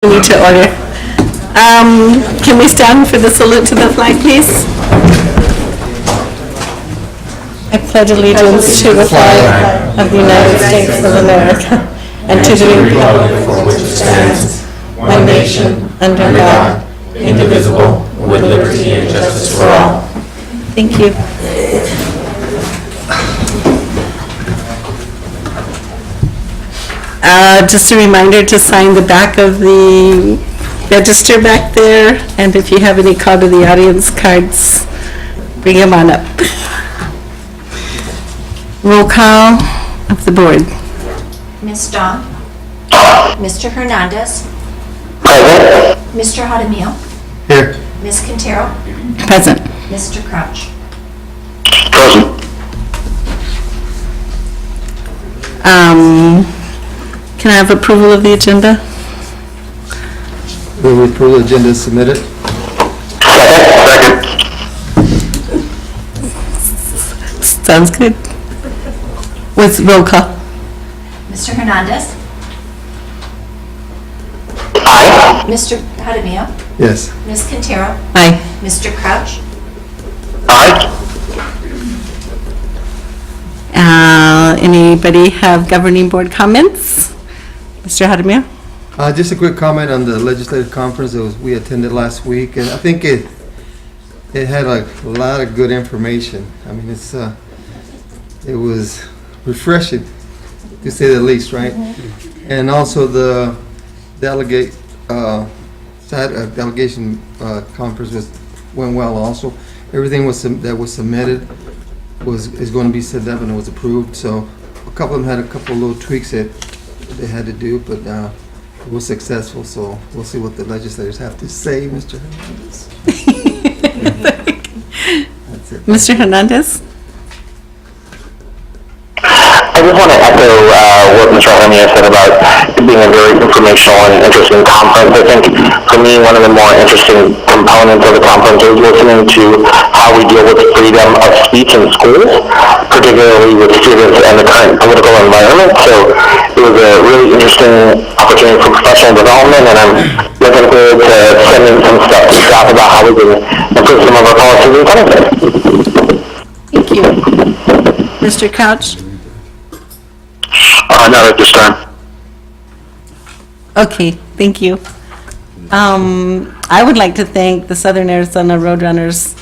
We need to order. Can we stand for the salute to the flag, please? I pledge allegiance to the flag of the United States of America and to the republic for which it stands, one nation, under God, indivisible, with liberty and justice for all. Thank you. Just a reminder to sign the back of the register back there, and if you have any call to the audience cards, bring them on up. Roll call of the board. Ms. Dong. Mr. Hernandez. Present. Mr. Jaramillo. Here. Ms. Quintero. Present. Mr. Crouch. Present. Can I have approval of the agenda? Will we approve the agenda as submitted? Second. Sounds good. With roll call. Mr. Hernandez. Aye. Mr. Jaramillo. Yes. Ms. Quintero. Aye. Mr. Crouch. Aye. Anybody have governing board comments? Mr. Jaramillo? Just a quick comment on the legislative conference that we attended last week, and I think it had a lot of good information. I mean, it was refreshing, to say the least, right? Mm-hmm. And also the delegation conference went well. Also, everything that was submitted is going to be sent up and it was approved. So a couple of them had a couple of little tweaks that they had to do, but it was successful. So we'll see what the legislators have to say, Mr. Hernandez. That's it. Mr. Hernandez? I just want to echo what Mr. Jaramillo said about it being a very informational and interesting conference. I think for me, one of the more interesting components of the conference is listening to how we deal with freedom of speech in schools, particularly with students and the current political environment. So it was a really interesting opportunity for professional development, and I'm looking forward to sending some stuff to staff about how we can improve some of our policies and policies. Thank you. Mr. Couch? Not at this time. Okay, thank you. I would like to thank the Southern Arizona Roadrunners,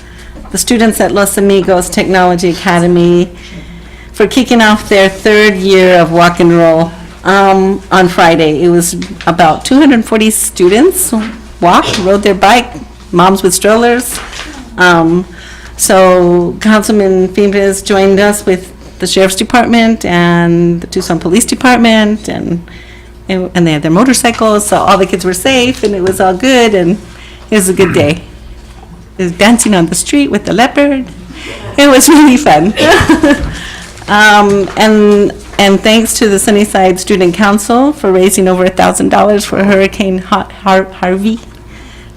the students at Los Amigos Technology Academy for kicking off their third year of walk and roll on Friday. It was about 240 students rode their bike, moms with strollers. So Councilman Fimbres joined us with the Sheriff's Department and the Tucson Police Department, and they had their motorcycles, so all the kids were safe, and it was all good, and it was a good day. It was dancing on the street with the leopard. It was really fun. And thanks to the Sunnyside Student Council for raising over $1,000 for Hurricane Harvey.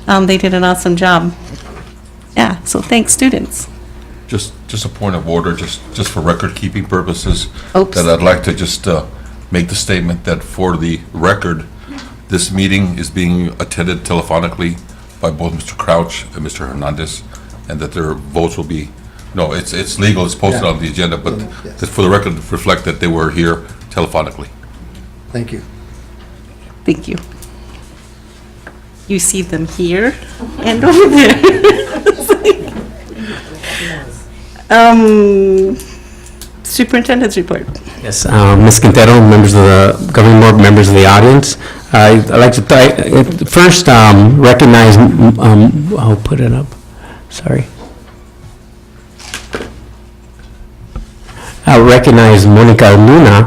They did an awesome job. Yeah, so thanks, students. Just a point of order, just for record-keeping purposes. Oops. That I'd like to just make the statement that for the record, this meeting is being attended telephonically by both Mr. Crouch and Mr. Hernandez, and that their votes will be, no, it's legal, it's posted on the agenda, but Yes. that for the record, reflect that they were here telephonically. Thank you. Thank you. You see them here and over there. Superintendent's report. Yes, Ms. Quintero, members of the governing board, members of the audience. I'd like to first recognize, I'll put it up, sorry. I'll recognize Monica Luna,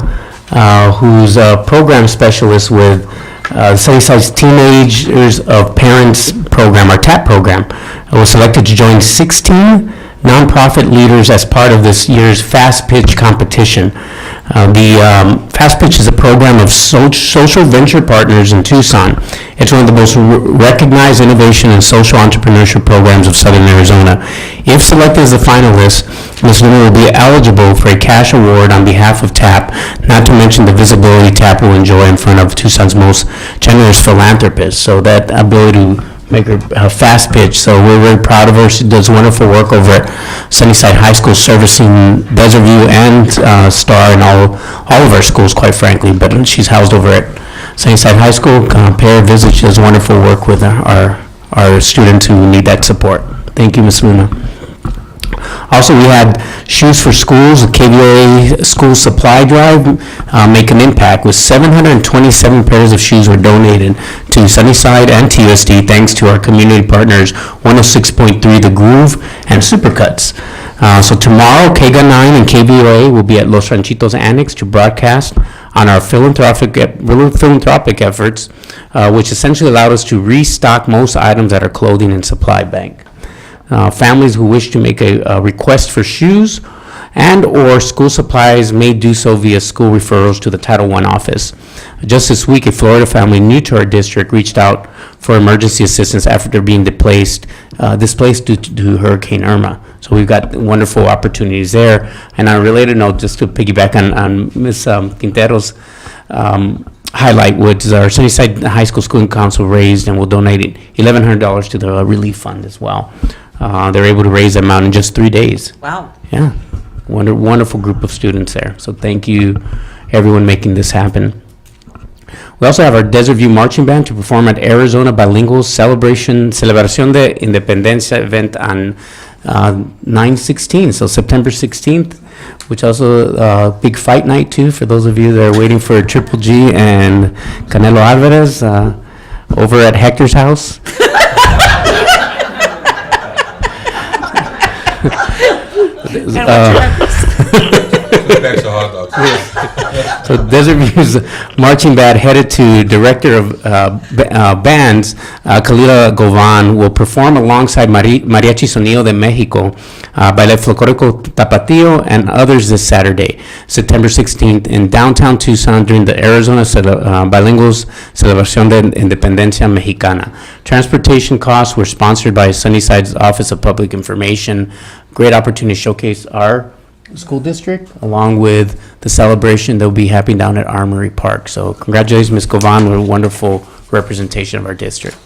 who's a program specialist with Sunnyside's Teenagers of Parents program, our TAP program. I was selected to join 16 nonprofit leaders as part of this year's Fast Pitch competition. The Fast Pitch is a program of social venture partners in Tucson. It's one of the most recognized innovation and social entrepreneurship programs of Southern Arizona. If selected as a finalist, Ms. Luna will be eligible for a cash award on behalf of TAP, not to mention the visibility TAP will enjoy in front of Tucson's most generous philanthropists. So that ability to make her fast pitch. So we're very proud of her. She does wonderful work over at Sunnyside High School, servicing Desert View and Star and all of our schools, quite frankly. But she's housed over at Sunnyside High School. Pay her visit. She does wonderful work with our students who need that support. Thank you, Ms. Luna. Also, we had Shoes for Schools, the KVA School Supply Drive, make an impact with 727 pairs of shoes were donated to Sunnyside and TUSD thanks to our community partners 106.3 The Groove and Supercuts. So tomorrow, KGA 9 and KVOA will be at Los Ranchitos Annex to broadcast on our philanthropic efforts, which essentially allowed us to restock most items at our clothing and supply bank. Families who wish to make a request for shoes and or school supplies may do so via school referrals to the Title I office. Just this week, a Florida family new to our district reached out for emergency assistance after being displaced due to Hurricane Irma. So we've got wonderful opportunities there. And on a related note, just to piggyback on Ms. Quintero's highlight, which is our Sunnyside High School Student Council raised and will donate $1,100 to the relief fund as well. They're able to raise that amount in just 3 days. Wow. Yeah, wonderful group of students there. So thank you, everyone making this happen. We also have our Desert View Marching Band to perform at Arizona Bilingual Celebración de Independencia event on 9/16, so September 16th, which also big fight night too, for those of you that are waiting for Triple G and Canelo Alvarez over at Hector's house. Bags of hot dogs. So Desert View's marching band, headed to Director of Bands, Kalila Govan, will perform alongside Mariachi Sonido de Mexico, Ballet Folclórico Tapatío, and others this Saturday, September 16th, in downtown Tucson during the Arizona Bilinguals Celebración de Independencia Mexicana. Transportation costs were sponsored by Sunnyside's Office of Public Information. Great opportunity to showcase our school district, along with the celebration that will be happening down at Armory Park. So congratulations, Ms. Govan, on a wonderful representation of our district.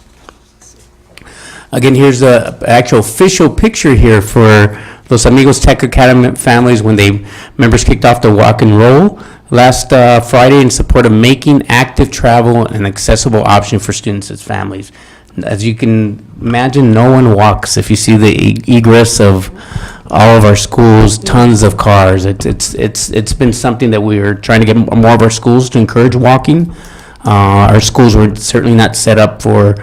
Again, here's the actual official picture here for Los Amigos Tech Academy families when members kicked off the walk and roll last Friday in support of making active travel an accessible option for students and families. As you can imagine, no one walks. If you see the egress of all of our schools, tons of cars. It's been something that we are trying to get more of our schools to encourage walking. Our schools were certainly not set up for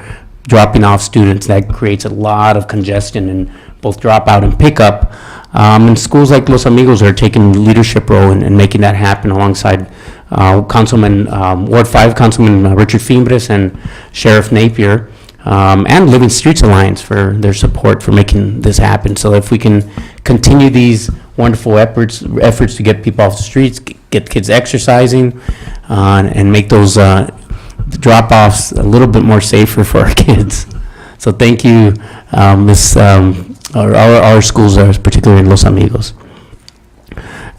dropping off students. That creates a lot of congestion in both dropout and pickup. And schools like Los Amigos are taking leadership role in making that happen alongside Ward 5 Councilman Richard Fimbres and Sheriff Napier. And Living Streets Alliance for their support for making this happen. So if we can continue these wonderful efforts to get people off the streets, get kids exercising, and make those drop-offs a little bit more safer for our kids. So thank you, our schools, particularly in Los Amigos.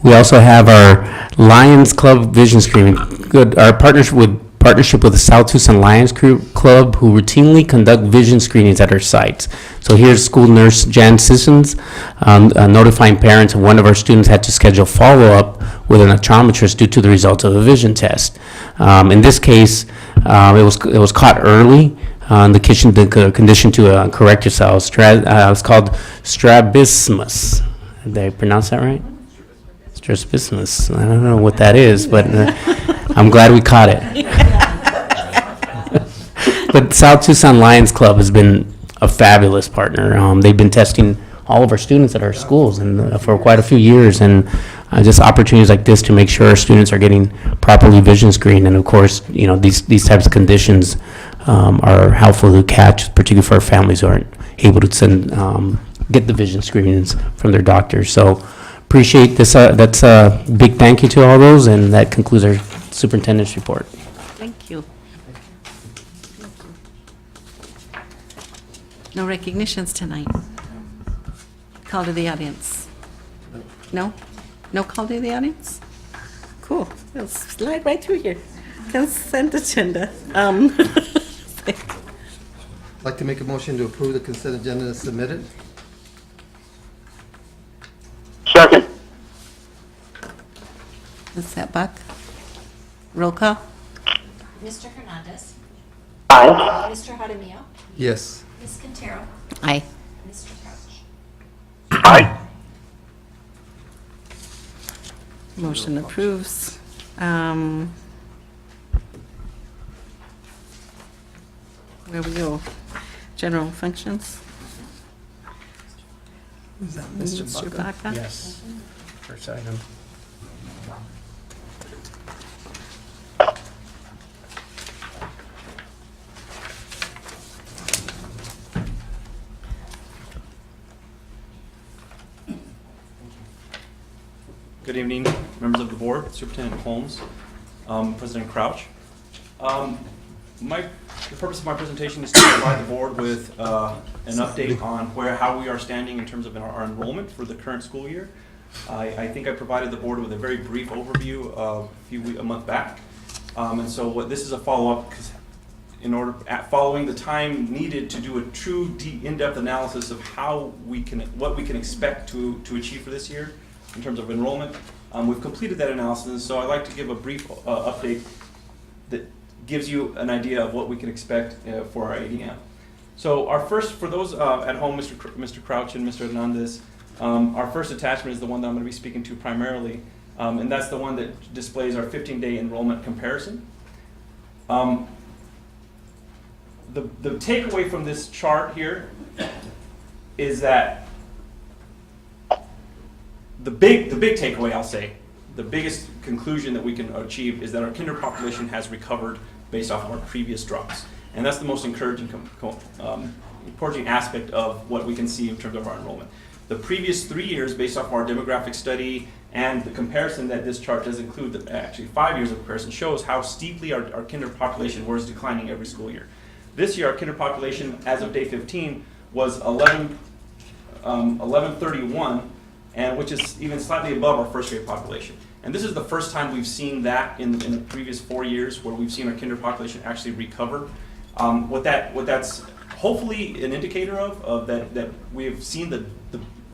We also have our Lions Club vision screening. Our partnership with the South Tucson Lions Club, who routinely conduct vision screenings at our sites. So here's school nurse Jan Sissons notifying parents of one of our students had to schedule follow-up with an optometrist due to the results of a vision test. In this case, it was caught early. The condition to correct yourself. It's called strabismus. Did I pronounce that right? Strabismus. I don't know what that is, but I'm glad we caught it. But South Tucson Lions Club has been a fabulous partner. They've been testing all of our students at our schools and for quite a few years, and just opportunities like this to make sure our students are getting properly vision screened. And of course, these types of conditions are helpful to catch, particularly for our families who aren't able to send get the vision screenings from their doctors. So appreciate this. That's a big thank you to all those, and that concludes our superintendent's report. Thank you. No recognitions tonight. Call to the audience. No? No call to the audience? Cool. We'll slide right through here. Consent agenda. I'd like to make a motion to approve the consent agenda as submitted. Second. Ms. Buck? Roll call? Mr. Hernandez. Aye. Mr. Jaramillo. Yes. Ms. Quintero. Aye. Mr. Crouch. Aye. Motion approves. Where we go? General functions? Is that Mr. Baca? Yes. First item. Good evening, members of the board, Superintendent Holmes, President Crouch. The purpose of my presentation is to provide the board with an update on how we are standing in terms of our enrollment for the current school year. I think I provided the board with a very brief overview a month back. And so this is a follow-up, because following the time needed to do a true in-depth analysis of what we can expect to achieve for this year in terms of enrollment. We've completed that analysis, so I'd like to give a brief update that gives you an idea of what we can expect for our ADM. So for those at home, Mr. Crouch and Mr. Hernandez, our first attachment is the one that I'm going to be speaking to primarily, and that's the one that displays our 15-day enrollment comparison. The takeaway from this chart here is that the big takeaway, I'll say, the biggest conclusion that we can achieve is that our kinder population has recovered based off of our previous drops. And that's the most encouraging aspect of what we can see in terms of our enrollment. The previous 3 years, based off of our demographic study and the comparison that this chart does include, actually 5 years of comparison, shows how steeply our kinder population was declining every school year. This year, our kinder population, as of day 15, was 1131, and which is even slightly above our first grade population. And this is the first time we've seen that in the previous 4 years, where we've seen our kinder population actually recover. What that's hopefully an indicator of that we have seen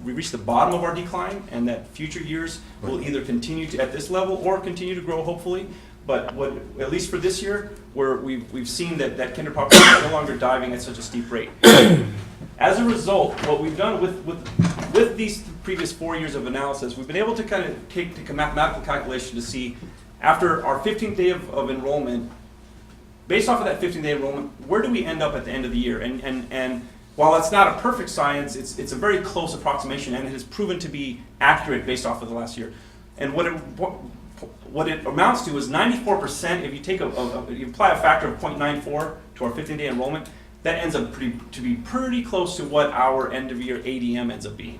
we reached the bottom of our decline, and that future years will either continue at this level or continue to grow, hopefully. But at least for this year, we've seen that kinder population is no longer diving at such a steep rate. As a result, what we've done with these previous 4 years of analysis, we've been able to kind of take a mathematical calculation to see, after our 15th day of enrollment, based off of that 15th day enrollment, where do we end up at the end of the year? And while it's not a perfect science, it's a very close approximation, and it has proven to be accurate based off of the last year. And what it amounts to is 94%. If you take you apply a factor of 0.94 to our 15-day enrollment, that ends up to be pretty close to what our end of year ADM ends up being.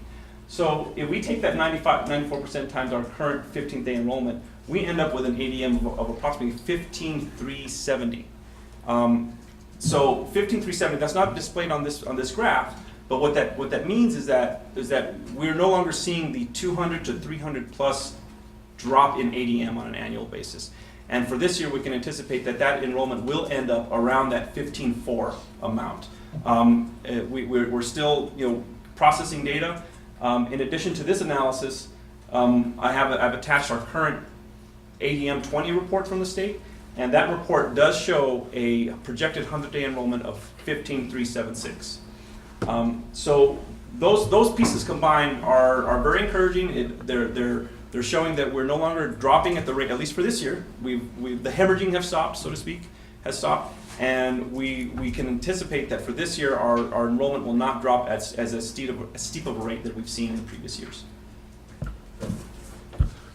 So if we take that 94% times our current 15th-day enrollment, we end up with an ADM of approximately 15,370. So 15,370. That's not displayed on this graph, but what that means is that we're no longer seeing the 200 to 300 plus drop in ADM on an annual basis. And for this year, we can anticipate that enrollment will end up around that 15.4 amount. We're still processing data. In addition to this analysis, I've attached our current ADM 20 report from the state, and that report does show a projected 100-day enrollment of 15,376. So those pieces combined are very encouraging. They're showing that we're no longer dropping at the rate, at least for this year. The hemorrhaging has stopped, so to speak, and we can anticipate that for this year our enrollment will not drop as steep of a rate that we've seen in the previous years.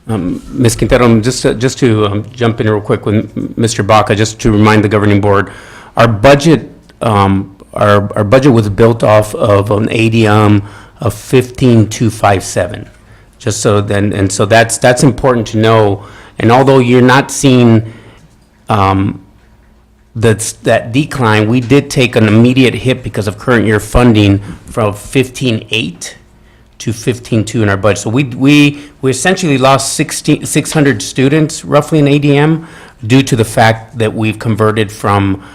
Ms. Quintero, just to jump in real quick with Mr. Baca, just to remind the governing board, our budget was built off of an ADM of 15,257. Just so then, and so that's important to know. And although you're not seeing that decline, we did take an immediate hit because of current year funding from 15.8 to 15.2 in our budget. So we essentially lost 600 students roughly in ADM due to the fact that we've converted from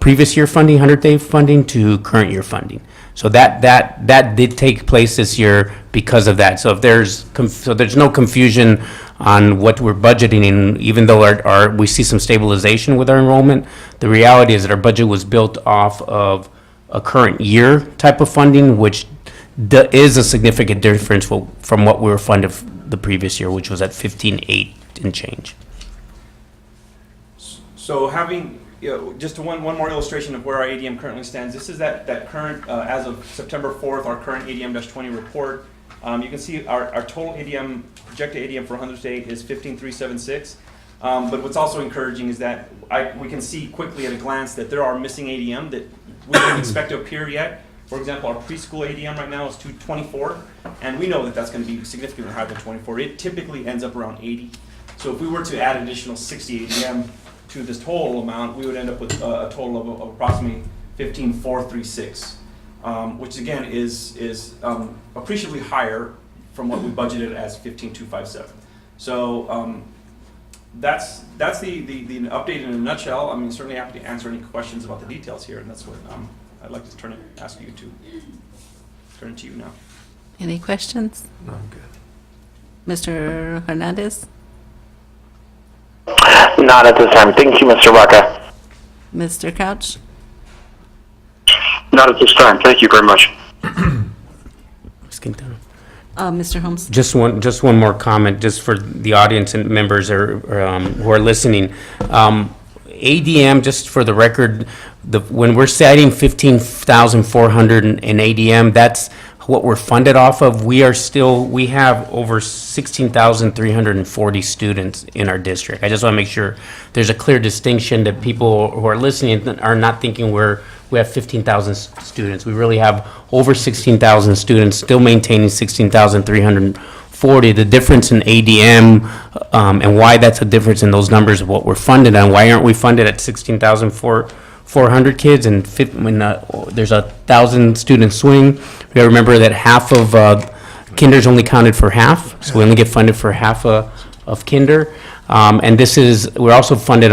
previous year funding, 100-day funding, to current year funding. So that did take place this year because of that. So if there's no confusion on what we're budgeting, and even though we see some stabilization with our enrollment, the reality is that our budget was built off of a current year type of funding, which is a significant difference from what we were funded the previous year, which was at 15.8 and change. So having, just one more illustration of where our ADM currently stands. This is that current, as of September 4th, our current ADM-20 report. You can see our total ADM, projected ADM for 100 day is 15,376. But what's also encouraging is that we can see quickly at a glance that there are missing ADM that we didn't expect to appear yet. For example, our preschool ADM right now is 224, and we know that that's going to be significantly higher than 24. It typically ends up around 80. So if we were to add additional 60 ADM to this total amount, we would end up with a total of approximately 15,436, which again is appreciably higher from what we budgeted as 15,257. So that's the update in a nutshell. I mean, certainly happy to answer any questions about the details here, and that's what I'd like to ask you to turn it to you now. Any questions? No, I'm good. Mr. Hernandez? Not at this time. Thank you, Mr. Baca. Mr. Couch? Not at this time. Thank you very much. Ms. Quintana. Mr. Holmes? Just one more comment, just for the audience and members who are listening. ADM, just for the record, when we're citing 15,400 in ADM, that's what we're funded off of. We have over 16,340 students in our district. I just want to make sure there's a clear distinction, that people who are listening are not thinking we have 15,000 students. We really have over 16,000 students, still maintaining 16,340. The difference in ADM and why that's a difference in those numbers of what we're funded on. Why aren't we funded at 16,400 kids and there's 1,000 student swing? We gotta remember that half of kinder's only counted for half, so we only get funded for half of kinder. And we're also funded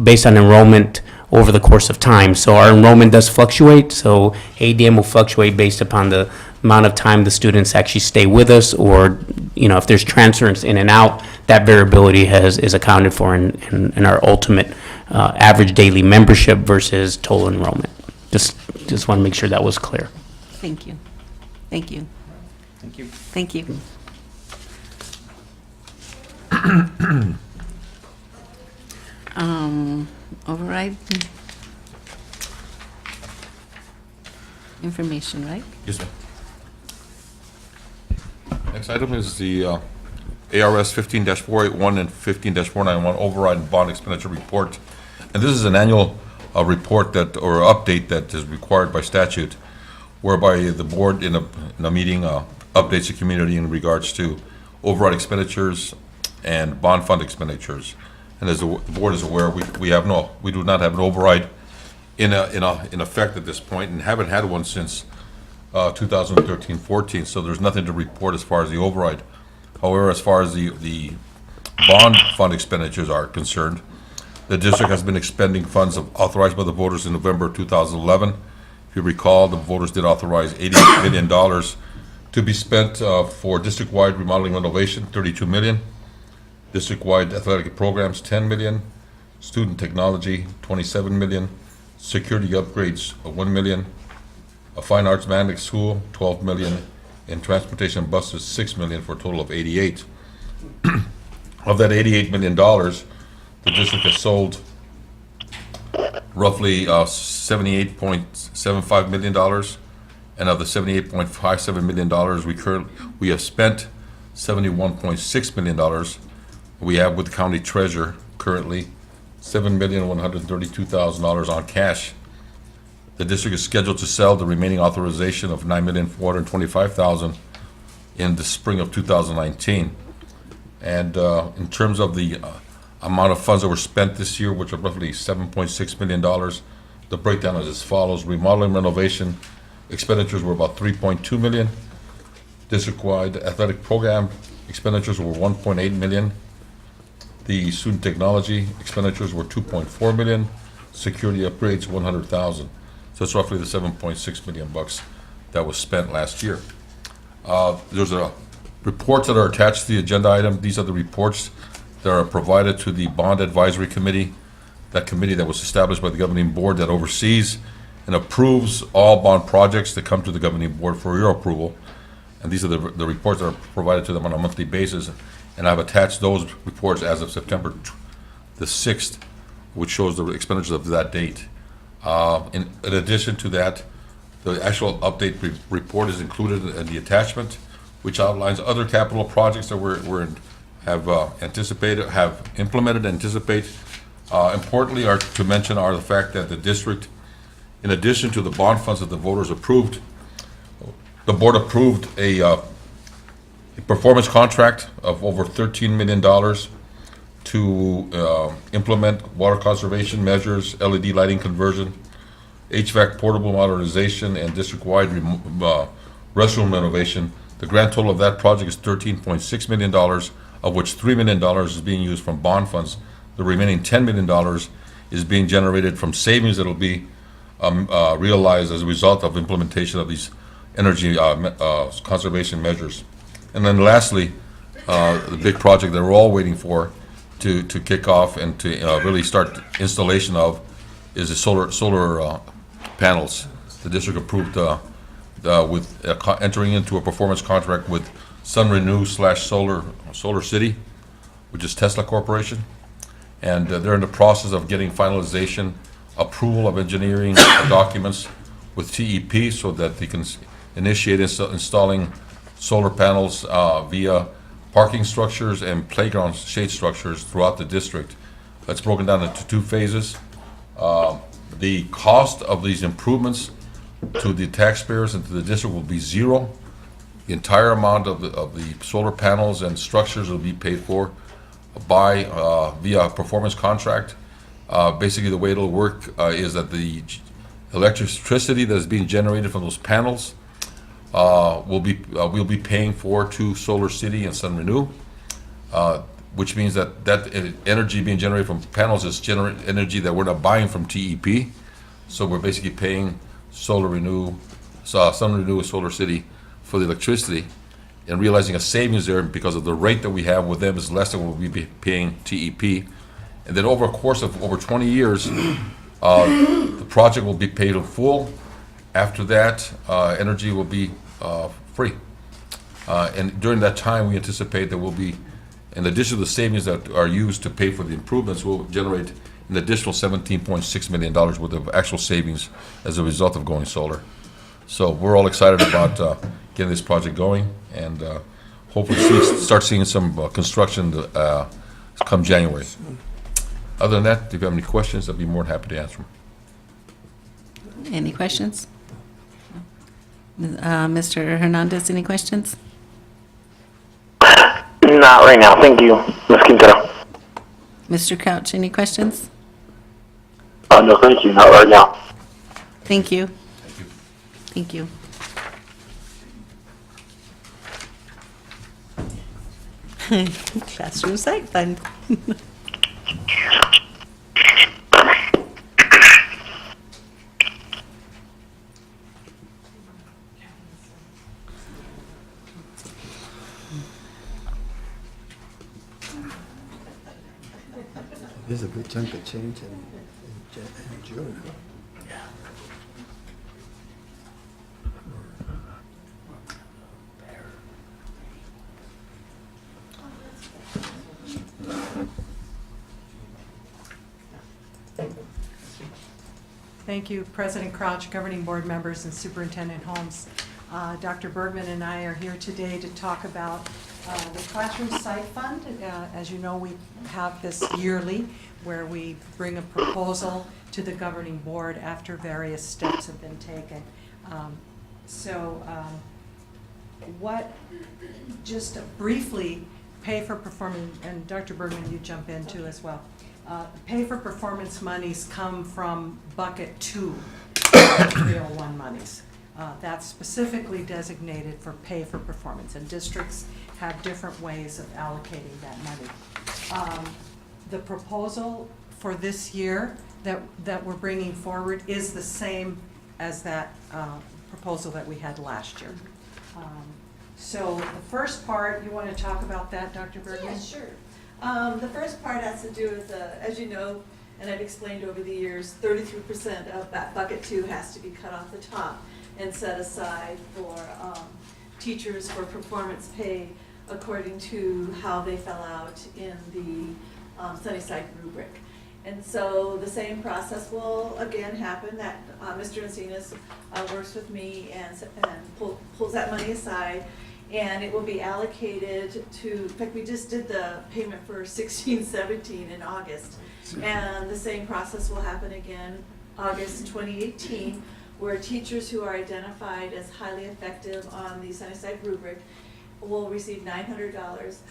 based on enrollment over the course of time. So our enrollment does fluctuate, so ADM will fluctuate based upon the amount of time the students actually stay with us, or if there's transference in and out, that variability is accounted for in our ultimate average daily membership versus total enrollment. Just want to make sure that was clear. Thank you. Thank you. Thank you. Thank you. Override information, right? Yes, ma'am. Next item is the ARS 15-481 and 15-491 override and bond expenditure report. And this is an annual report or update that is required by statute, whereby the board in a meeting updates the community in regards to override expenditures and bond fund expenditures. And as the board is aware, we do not have an override in effect at this point, and haven't had one since 2013-14. So there's nothing to report as far as the override. However, as far as the bond fund expenditures are concerned, the district has been expending funds authorized by the voters in November 2011. If you recall, the voters did authorize $80 million to be spent for district-wide remodeling renovation, $32 million. District-wide athletic programs, $10 million. Student technology, $27 million. Security upgrades, $1 million. A fine arts magnet school, $12 million. And transportation buses, $6 million, for a total of $88. Of that $88 million, the district has sold roughly $78.75 million. And of the $78.57 million, we have spent $71.6 million. We have with the county treasurer currently $7,132,000 on cash The district is scheduled to sell the remaining authorization of $9,425,000 in the spring of 2019. And in terms of the amount of funds that were spent this year, which are roughly $7.6 million, the breakdown is as follows. Remodeling renovation expenditures were about $3.2 million. District-wide athletic program expenditures were $1.8 million. The student technology expenditures were $2.4 million. Security upgrades, $100,000. So it's roughly the $7.6 million bucks that was spent last year. There's reports that are attached to the agenda item. These are the reports that are provided to the Bond Advisory Committee, that committee that was established by the governing board that oversees and approves all bond projects that come to the governing board for your approval. And these are the reports that are provided to them on a monthly basis. And I've attached those reports as of September the 6th, which shows the expenditures of that date. In addition to that, the actual update report is included in the attachment, which outlines other capital projects that have anticipated, have implemented, anticipate. Importantly, are to mention are the fact that the district, in addition to the bond funds that the voters approved, the board approved a performance contract of over $13 million to implement water conservation measures, LED lighting conversion, HVAC portable modernization, and district-wide restroom renovation. The grand total of that project is $13.6 million, of which $3 million is being used from bond funds. The remaining $10 million is being generated from savings that will be realized as a result of implementation of these energy conservation measures. And then lastly, the big project that we're all waiting for to kick off and to really start installation of is the solar panels. The district approved with entering into a performance contract with SunRenew / Solar City, which is Tesla Corporation. And they're in the process of getting finalization, approval of engineering documents with TEP so that they can initiate installing solar panels via parking structures and playground shade structures throughout the district. That's broken down into 2 phases. The cost of these improvements to the taxpayers and to the district will be zero. The entire amount of the solar panels and structures will be paid for by via a performance contract. Basically, the way it'll work is that the electricity that is being generated from those panels we'll be paying for to Solar City and SunRenew, which means that energy being generated from panels is energy that we're not buying from TEP. So we're basically paying SunRenew and Solar City for the electricity, and realizing a savings there because of the rate that we have with them is less than what we'll be paying TEP. And then over a course of over 20 years, the project will be paid in full. After that, energy will be free. And during that time, we anticipate that we'll be, in addition to the savings that are used to pay for the improvements, we'll generate an additional $17.6 million worth of actual savings as a result of going solar. So we're all excited about getting this project going, and hopefully start seeing some construction come January. Other than that, if you have any questions, I'd be more than happy to answer them. Any questions? Mr. Hernandez, any questions? Not right now, thank you, Ms. Quintero. Mr. Couch, any questions? No, thank you, not right now. Thank you. Thank you. Classroom site fund. There's a good chunk of change in June. Thank you, President Crouch, governing board members, and Superintendent Holmes. Dr. Bergman and I are here today to talk about The Classroom Site Fund, as you know, we have this yearly where we bring a proposal to the governing board after various steps have been taken. Just briefly, pay for performance, and Dr. Bergman, you jump in too as well. Pay for performance monies come from bucket 2, 301 monies. That's specifically designated for pay for performance, and districts have different ways of allocating that money. The proposal for this year that we're bringing forward is the same as that proposal that we had last year. So the first part, you want to talk about that, Dr. Bergman? Yeah, sure. The first part has to do with, as you know, and I've explained over the years, 33% of that bucket 2 has to be cut off the top and set aside for teachers for performance pay according to how they fell out in the Sunnyside rubric. And so the same process will again happen, that Mr. Encinas works with me and pulls that money aside, and it will be allocated to, in fact, we just did the payment for 16-17 in August. And the same process will happen again August 2018, where teachers who are identified as highly effective on the Sunnyside rubric will receive $900.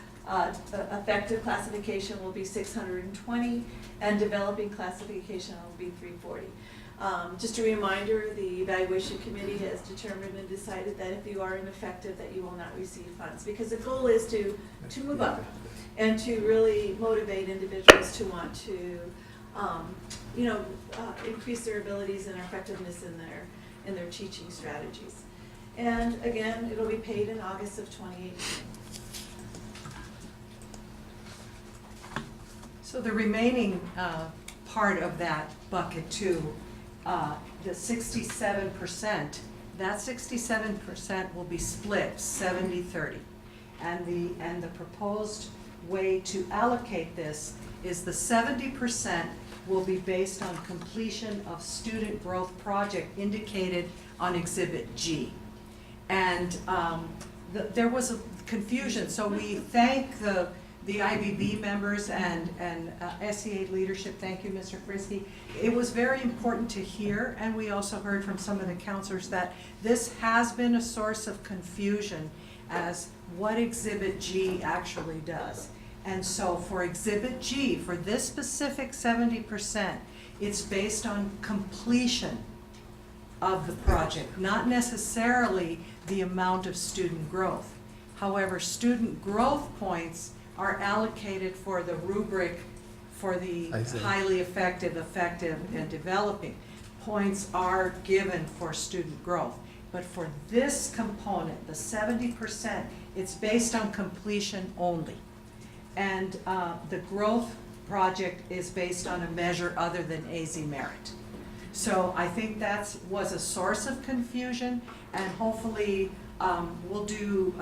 Effective classification will be $620, and developing classification will be $340. Just a reminder, the evaluation committee has determined and decided that if you are ineffective, that you will not receive funds, because the goal is to move up and to really motivate individuals to want to increase their abilities and effectiveness in their teaching strategies. And again, it'll be paid in August of 2018. So the remaining part of that bucket 2, the 67%, that 67% will be split 70-30. And the proposed way to allocate this is the 70% will be based on completion of student growth project indicated on Exhibit G. And there was a confusion, so we thank the IBB members and SEA leadership. Thank you, Mr. Frisky. It was very important to hear, and we also heard from some of the counselors that this has been a source of confusion as what Exhibit G actually does. And so for Exhibit G, for this specific 70%, it's based on completion of the project, not necessarily the amount of student growth. However, student growth points are allocated for the rubric for the highly effective, and developing. Points are given for student growth. But for this component, the 70%, it's based on completion only. And the growth project is based on a measure other than AZ merit. So I think that was a source of confusion, and hopefully we'll do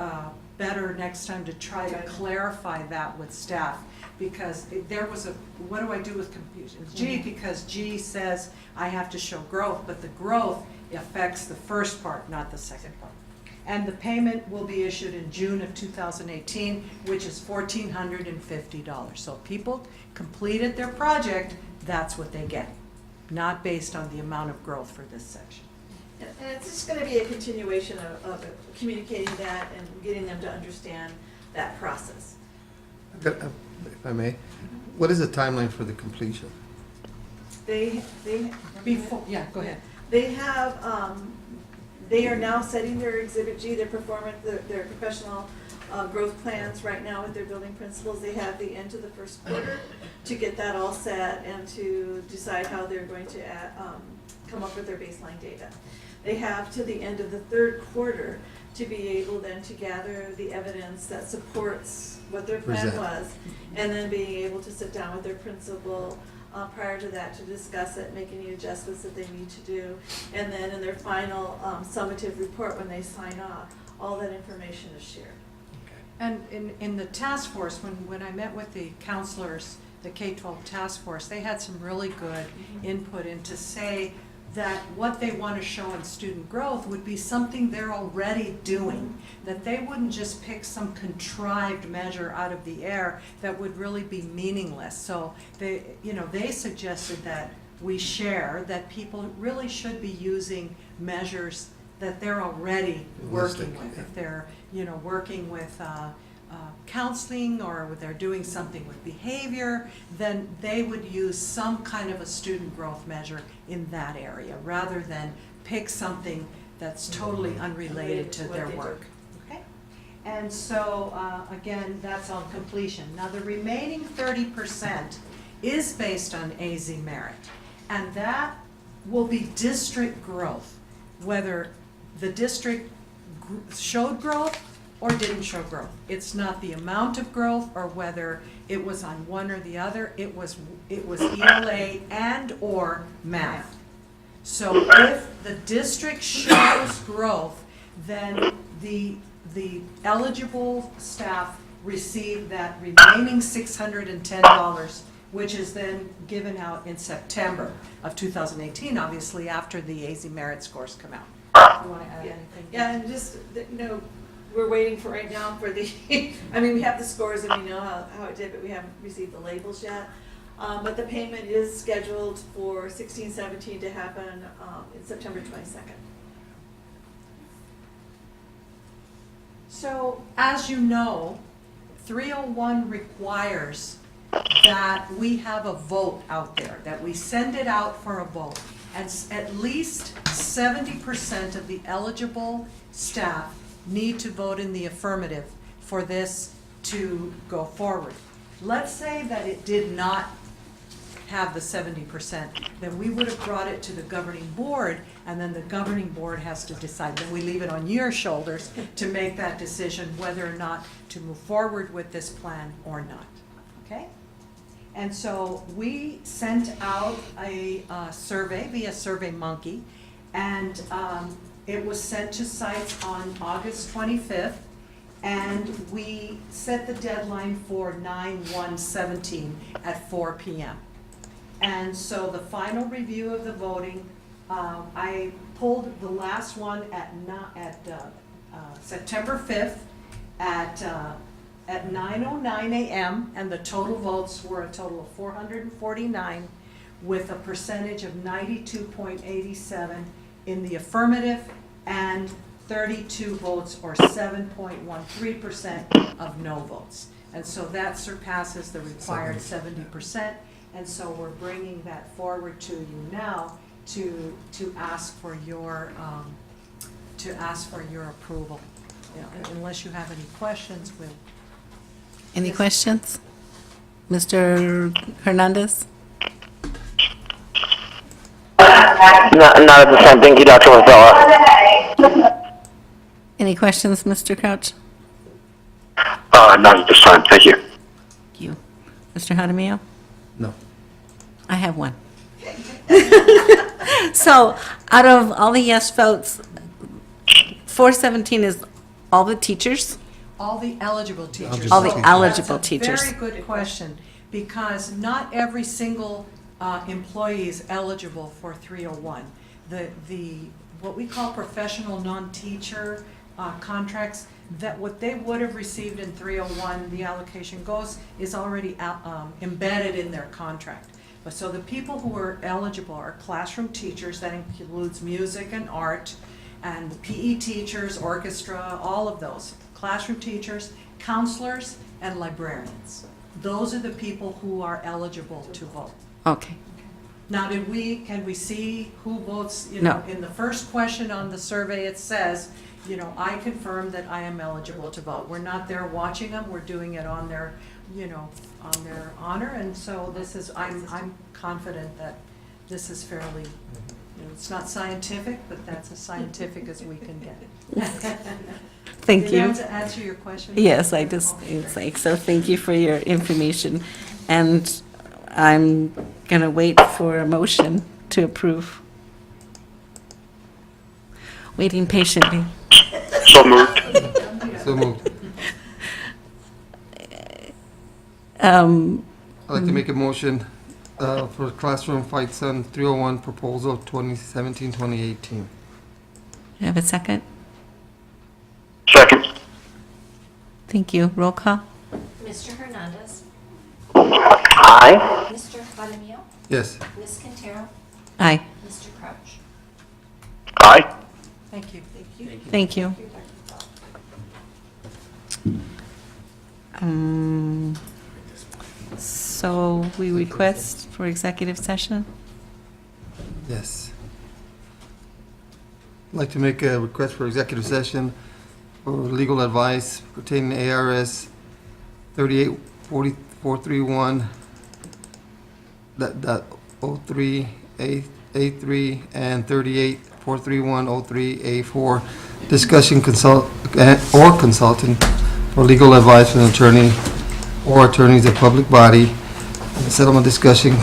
better next time to try to clarify that with staff, because there was a, what do I do with confusion? G, because G says I have to show growth, but the growth affects the first part, not the second part. And the payment will be issued in June of 2018, which is $1,450. So if people completed their project, that's what they get, not based on the amount of growth for this section. And it's just going to be a continuation of communicating that and getting them to understand that process. If I may, what is the timeline for the completion? Before, yeah, go ahead. They have, they are now setting their Exhibit G, their performance, their professional growth plans right now with their building principals. They have the end of the first quarter to get that all set and to decide how they're going to come up with their baseline data. They have to the end of the third quarter to be able then to gather the evidence that supports what their plan was, and then being able to sit down with their principal prior to that to discuss it, make any adjustments that they need to do, and then in their final summative report when they sign off, all that information is shared. And in the task force, when I met with the counselors, the K-12 task force, they had some really good input into say that what they want to show in student growth would be something they're already doing, that they wouldn't just pick some contrived measure out of the air that would really be meaningless. So they suggested that we share that people really should be using measures that they're already working with. If they're, working with counseling, or they're doing something with behavior, then they would use some kind of a student growth measure in that area, rather than pick something that's totally unrelated to their work. Okay? And so, again, that's on completion. Now, the remaining 30% is based on AZ merit, and that will be district growth, whether the district showed growth or didn't show growth. It's not the amount of growth or whether it was on one or the other. It was ELA and or math. So if the district shows growth, then the eligible staff receive that remaining $610, which is then given out in September of 2018, obviously after the AZ merit scores come out. You want to add anything? Yeah, and just, we're waiting for right now for the, we have the scores and we know how it did, but we haven't received the labels yet. But the payment is scheduled for 16-17 to happen in September 22nd. So, as you know, 301 requires that we have a vote out there, that we send it out for a vote. And at least 70% of the eligible staff need to vote in the affirmative for this to go forward. Let's say that it did not have the 70%, then we would have brought it to the governing board, and then the governing board has to decide. Then we leave it on your shoulders to make that decision whether or not to move forward with this plan or not, okay? And so we sent out a survey via SurveyMonkey, and it was sent to sites on August 25th, and we set the deadline for 9/1/17 at 4 p.m. And so the final review of the voting, I pulled the last one at September 5th at 9:09 a.m., and the total votes were a total of 449, with a percentage of 92.87 in the affirmative and 32 votes, or 7.13% of no votes. And so that surpasses the required 70%, and so we're bringing that forward to you now to ask for your approval. Unless you have any questions, we'll. Any questions? Mr. Hernandez? Not at this time. Thank you, Dr. Marcella. Any questions, Mr. Crouch? Not at this time. Thank you. Thank you. Mr. Jaramillo? No. I have one. So, out of all the yes votes, 417 is all the teachers? All the eligible teachers. All the So eligible that's a teachers. very good question, because not every single employee is eligible for 301. What we call professional non-teacher contracts, that what they would have received in 301, the allocation goes, is already embedded in their contract. But so the people who are eligible are classroom teachers, that includes music and art, and PE teachers, orchestra, all of those. Classroom teachers, counselors, and librarians. Those are the people who are eligible to vote. Okay. Now, can we see who votes? No. In the first question on the survey, it says, I confirm that I am eligible to vote. We're not there watching them, we're doing it on their, on their honor, and so I'm confident that this is fairly, it's not scientific, but that's as scientific as we can get. Thank Did you. that answer your question? Yes, so thank you for your information. And I'm going to wait for a motion to approve. Waiting patiently. So moved. So moved. Um, I'd like to make a motion for Classroom Fight Sun 301 proposal 2017-2018. I have a second? Second. Thank you. Roll call? Mr. Hernandez. Aye. Mr. Jaramillo. Yes. Ms. Quintero. Aye. Mr. Crouch. Aye. Thank you. Thank you. So we request for executive session? Yes. I'd like to make a request for executive session for legal advice pertaining to ARS 38431 dot 03 A3 and 38431 03 A4 discussion or consulting for legal advice from an attorney or attorneys of public body. Settlement discussion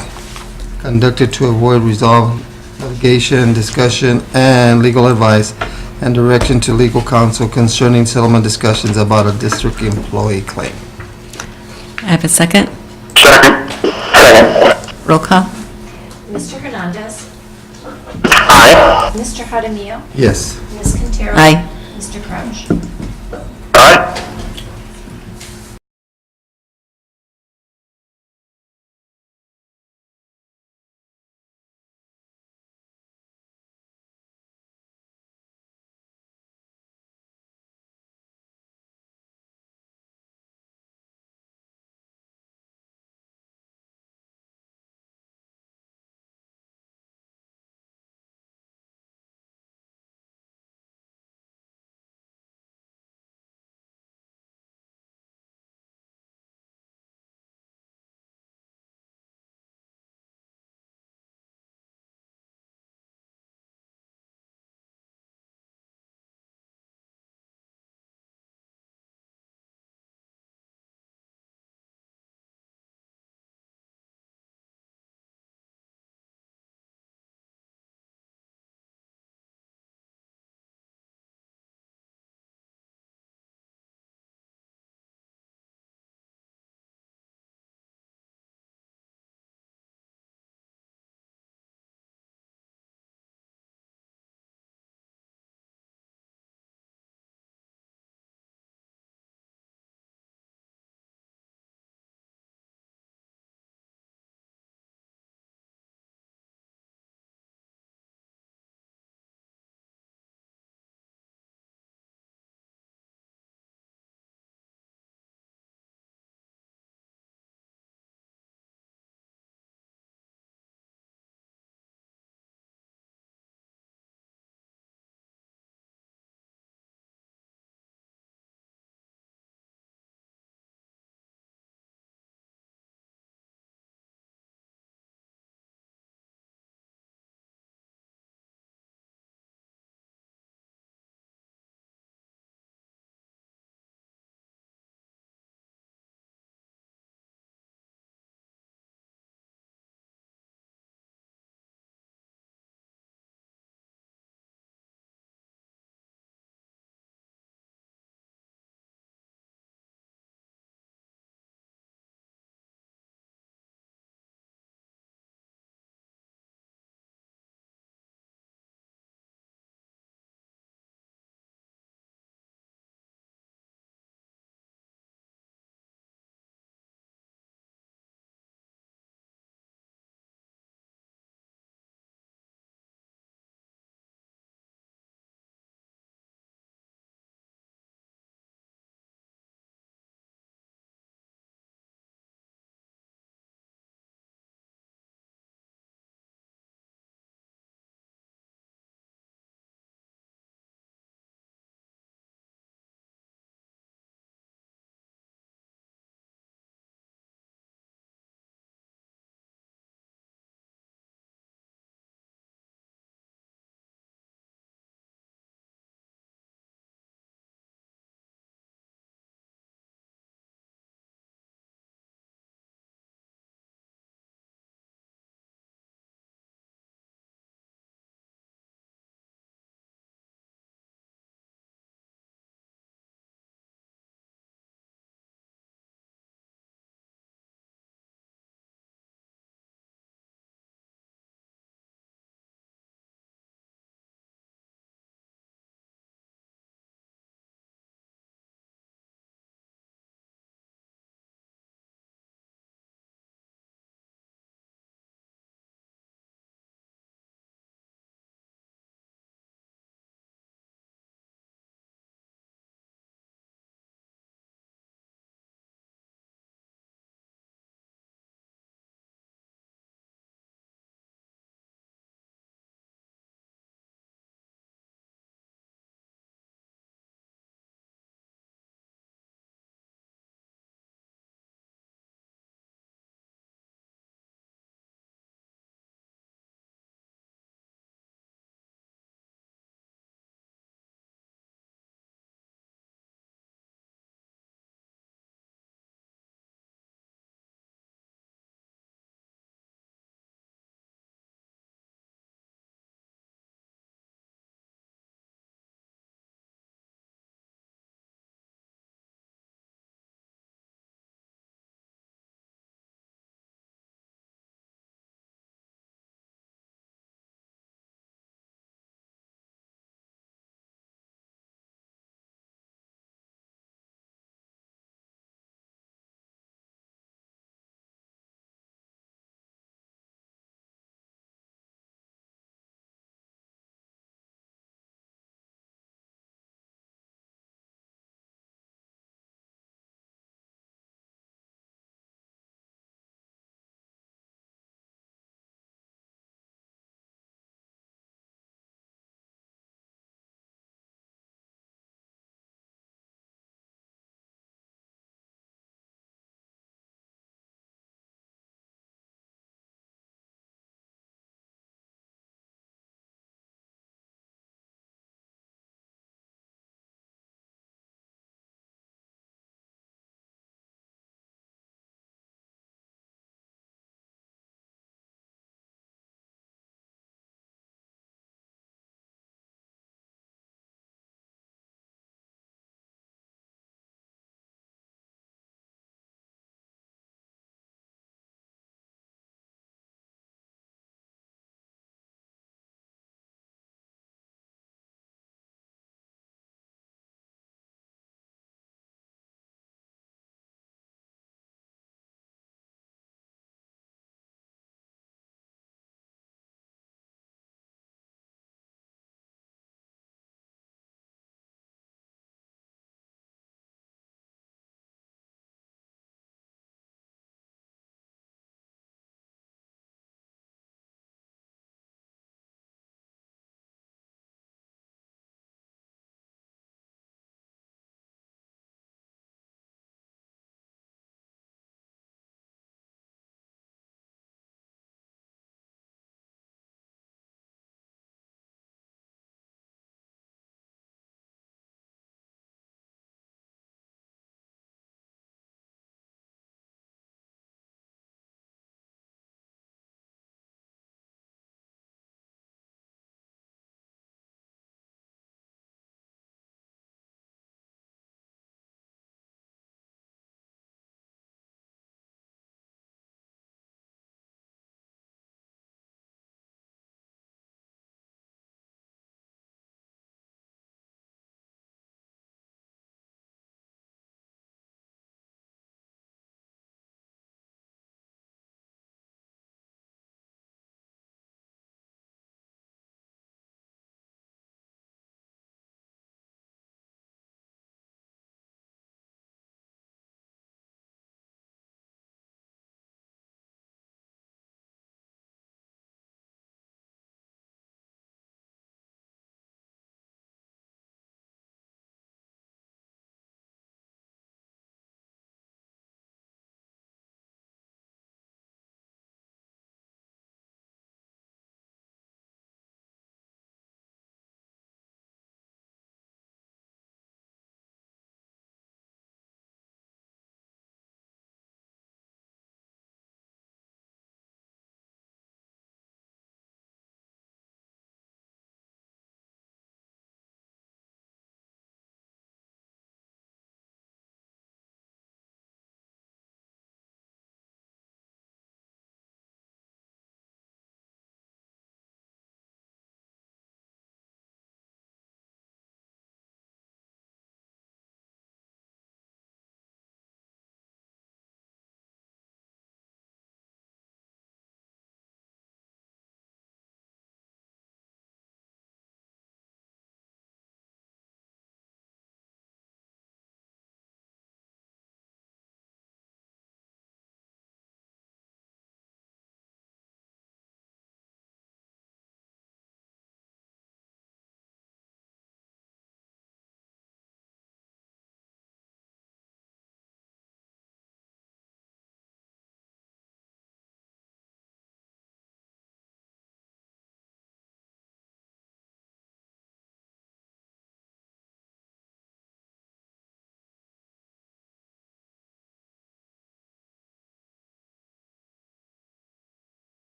conducted to avoid resolve litigation, discussion, and legal advice, and direction to legal counsel concerning settlement discussions about a district employee claim. I have a second? Second. Second. Roll call? Mr. Hernandez. Aye. Mr. Jaramillo. Yes. Ms. Quintero. Aye. Mr. Crouch. Aye.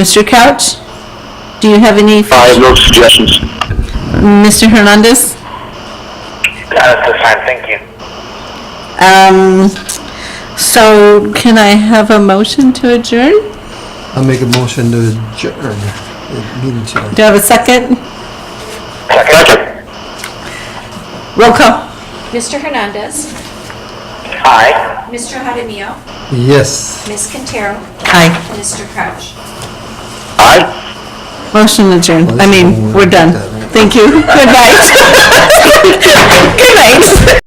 Mr. Couch, do you have any? I have no suggestions. Mr. Hernandez? That's fine, thank you. So can I have a motion to adjourn? I'll make a motion to adjourn the meeting tonight. Do I have a second? Second. Roll call. Mr. Hernandez, Aye. Mr. Jaramillo, Yes. Ms. Quintero, Aye. Mr. Crouch. Aye. Motion adjourned. I mean, we're done. Thank you. Good night. Good